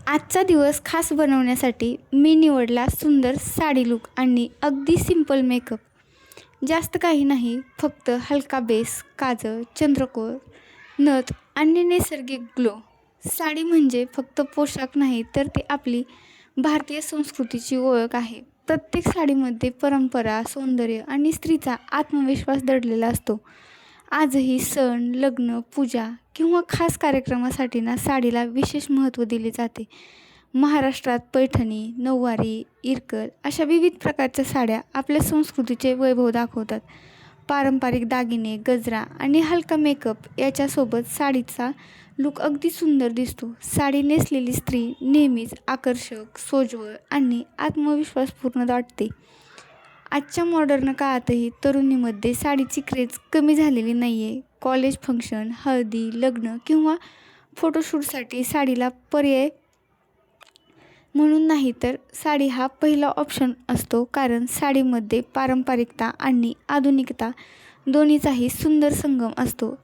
आजचा दिवस खास बनवण्यासाठी मी निवडला सुंदर साडी लूक आणि अगदी सिंपल मेकअप. जास्त काही नाही, फक्त हलका बेस, काजळ, चंद्रकोर, नथ आणि नैसर्गिक ग्लो. साडी म्हणजे फक्त पोशाख नाही, तर ती आपली भारतीय संस्कृतीची ओळख आहे. प्रत्येक साडीमध्ये परंपरा, सौंदर्य आणि स्त्रीचा आत्मविश्वास दडलेला असतो. आजही सण, लग्न, पूजा किंवा खास कार्यक्रमासाठी साडीला विशेष महत्त्व दिले जाते. महाराष्ट्रात पैठणी, नऊवारी, इरकल अशा विविध प्रकारच्या साड्या आपल्या संस्कृतीचे वैभव दाखवतात. पारंपरिक दागिने, गजरा आणि हलका मेकअप याच्यासोबत साडीचा लूक अगदी सुंदर दिसतो. साडी नेसलेली स्त्री नेहमीच आकर्षक, सोज्वळ आणि आत्मविश्वासपूर्ण वाटते. आजच्या मॉडर्न काळातही तरुणीमध्ये साडीची क्रेज कमी झालेली नाही आहे. कॉलेज फंक्शन, हळदी, लग्न किंवा फोटोशूटसाठी साडीला पर्याय म्हणून नाही, तर साडी हा पहिला ऑप्शन असतो. कारण साडीमध्ये पारंपरिकता आणि आधुनिकता दोन्हीचाही सुंदर संगम असतो.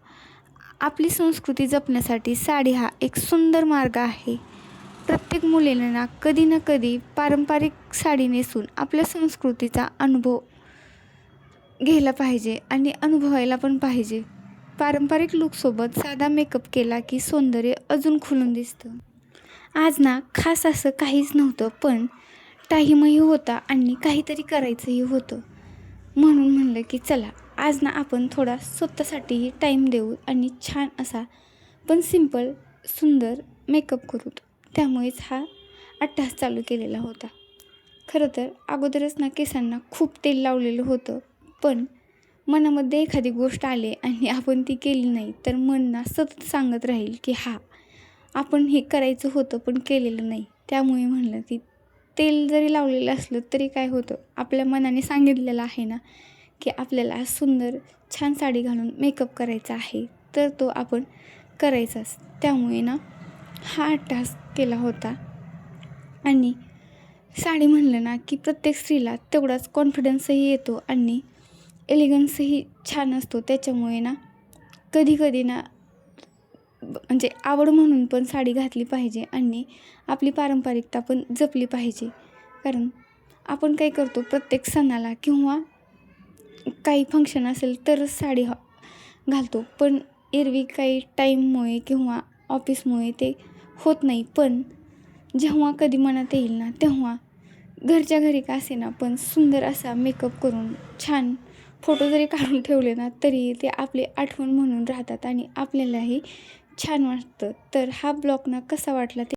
आपली संस्कृती जपण्यासाठी साडी हा एक सुंदर मार्ग आहे. प्रत्येक मुलींना कधी ना कधी पारंपरिक साडी नेसून आपल्या संस्कृतीचा अनुभव घ्यायला पाहिजे आणि अनुभवायला पण पाहिजे. पारंपरिक लूकसोबत साधा मेकअप केला की सौंदर्य अजून खुलून दिसतं. आज खास असं काहीच नव्हतं, पण टाईमही होता आणि काहीतरी करायचंही होतं. म्हणून म्हणलं की चला आज आपण थोडा स्वतःसाठीही टाईम देऊ आणि छान असा पण सिंपल सुंदर मेकअप करू. त्यामुळेच हा अट्टहास चालू केलेला होता. खरं तर अगोदरच केसांना खूप तेल लावलेलं होतं, पण मनामध्ये एखादी गोष्ट आली आणि आपण ती केली नाही, तर मन सतत सांगत राहील की आपण हे करायचं होतं पण केलेलं नाही. त्यामुळे म्हणलं की तेल जरी लावलेलं असलं तरी काय होतं, आपल्या मनाने सांगितलेलं आहे की आपल्याला सुंदर छान साडी घालून मेकअप करायचा आहे, तर तो आपण करायचाच. त्यामुळे हा अट्टहास केला होता. आणि साडी म्हणलं की प्रत्येक स्त्रीला तेवढाच कॉन्फिडन्सही येतो आणि एलिगन्सही छान असतो. त्याच्यामुळे कधी कधी म्हणजे आवड म्हणून पण साडी घातली पाहिजे आणि आपली पारंपरिकता पण जपली पाहिजे. कारण आपण काय करतो, प्रत्येक सणाला किंवा काही फंक्शन असेल तरच साडी घालतो, पण एरवी काही टाईममुळे किंवा ऑफिसमुळे ते होत नाही. पण जेव्हा कधी मनात येईल तेव्हा घरच्या घरी का असेना पण सुंदर असा मेकअप करून छान फोटो जरी काढून ठेवले तरी ते आपली आठवण म्हणून राहतात आणि आपल्यालाही छान वाटतं. तर हा ब्लॉग कसा वाटला ते